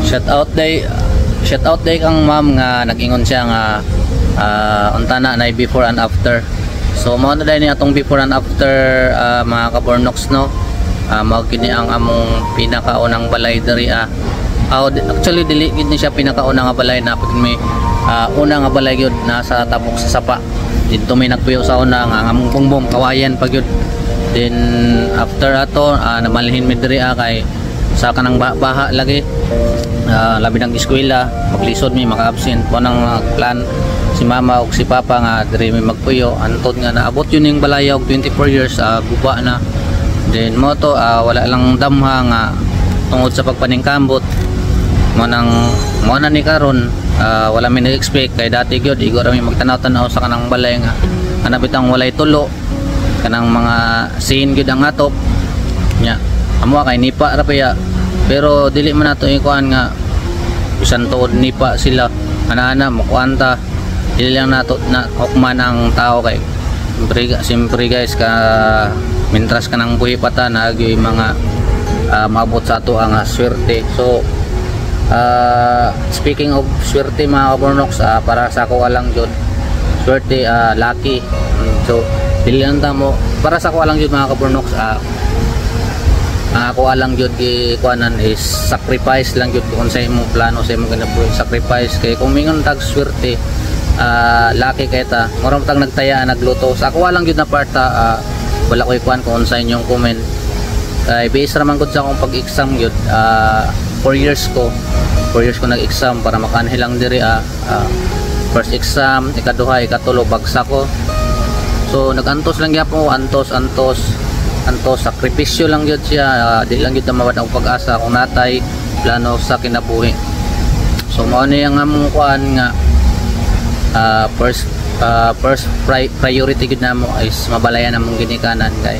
Shout out day kang ma'am nga nag-ingon siya nga unta na before and after. So mao na dahil ni atong before and after mga kabornox no. Mao kini ang among pinakaunang balay diri actually dili gid ni siya pinakauna nga balay na pag may una nga balay gyud nasa tabok sa sapa. Dito may nagpuyo sa una nga among bongbong kawayan pag gyud. Then after ato namalhin mi diri kay sa kanang baha lagi. Labi ng eskwela maglisod mi maka-absent po nang plan si mama ug si papa nga diri mi magpuyo antod nga naabot yun ning balaya og 24 years guba na. Then mo to wala lang damha nga tungod sa pagpaningkambot mo na ni karon wala mi na-expect kay dati gyud igo ra mi magtanaw-tanaw sa kanang balay nga ana bitang walay tulo kanang mga scene gyud ang atop nya amo kay nipa ra pa pero dili man nato ikuan nga bisan tuod nipa sila ana-ana makuanta dili lang nato na hukman ang tao kay siyempre guys mintras ka ng buhi pata nagyoy mga maabot sa ato ang swerte. So speaking of swerte mga kabornox para sa ako lang jud swerte lucky. So dili lang tamo para sa ako lang jud mga kabornox ako alang jud kuanan is sacrifice lang jud kung sa imong plano sa imong ganabuhi sacrifice kay kung mingon tag swerte lucky kay ta mura tag nagtaya nagluto sa ako alang jud na parta wala ko ikuan kung sa inyong comment kay base raman gud sa akong pag-exam jud 4 years ko nag-exam para makanhi lang diri first exam ikaduha ikatulo bagsak ko so nagantos lang gyapon antos sakripisyo lang yun siya di lang yun na mawad ang pag-asa kung natay plano sa kinabuhi. So mao ni ang among kuan nga first priority gid namo is mabalayan namong ginikanan kay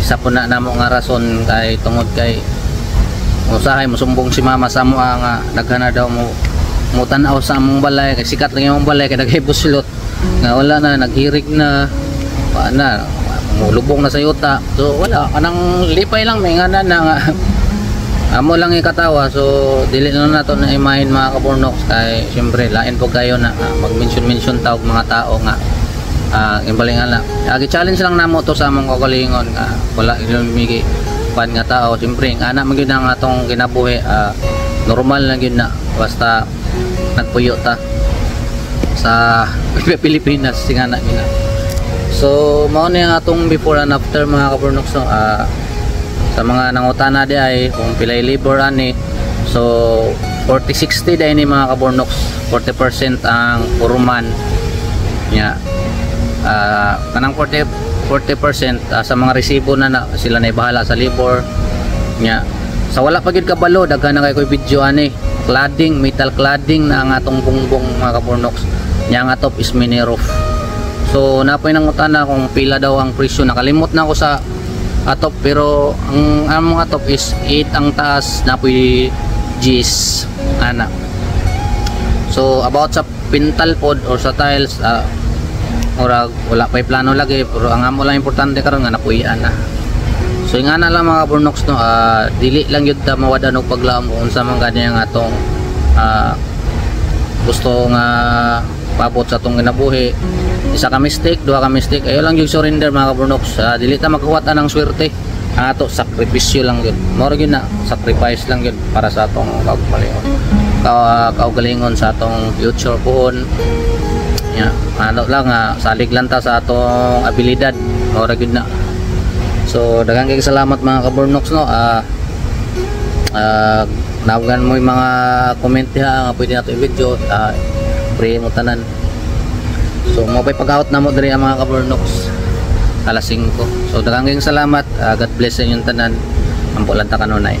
isa po na namo nga rason kay tungod kay usahay musumbong si mama sa mo nga naghana daw mo tan-aw sa among balay kay sikat lang yung balay kay naghibuslot nga wala na naghirig na paana mulubong na sa yuta so wala kanang lipay lang may ngana na nga amo lang ikatawa so dili na nato na imahin mga kabornox kay syempre lain po kayo na mag-mention tawag mga tao nga imbalingan lang challenge lang namo to sa among kagalingon nga wala yung migi pan nga tao syempre ana man gyud ang atong kinabuhi normal lang gyud na basta nagpuyo ta sa Pilipinas singana gina. So mao ni ang atong before and after mga kabornox no? Sa mga nangutana di ay kung pilay labor ani so 40-60 dahil ni mga kabornox 40% ang puruman nya kanang 40% sa mga resibo na sila na ibahala sa labor nya sa wala pa gyud kabalo daghan na kay ko video ani cladding metal cladding na ang atong bungbong mga kabornox nya ang atop is mini roof. So napoy nang utana kung pila daw ang presyo nakalimot na ako sa atop pero ang among atop is 8 ang taas napoy G's ana. So about sa pintal pod or sa tiles wala pa'y plano lagi pero ang amo lang importante karon nga napuy-an na. So nga na lang mga kabornox no dili lang yun ta mawada og paglaom kung unsa man gani ang atong gusto nga paabot sa atong kinabuhi. Isa ka mistake, duha ka mistake ayo lang yung surrender mga kabornox dili ta makakuwat anang swerte ato sakripisyo lang yun mao gyud na sacrifice lang yun para sa atong kaugalingon sa atong future pohon nya ano lang salig lang ta sa atong abilidad mao gyud na. So daghang kay salamat mga kabornox no nawagan mo yung mga comment diha nga pwede nato i-video pre mo tanan. So mo pay pag-out na mo diri ang mga kabornox alas 5. So daghang salamat God bless sa inyong tanan ampo lang ta kanunay.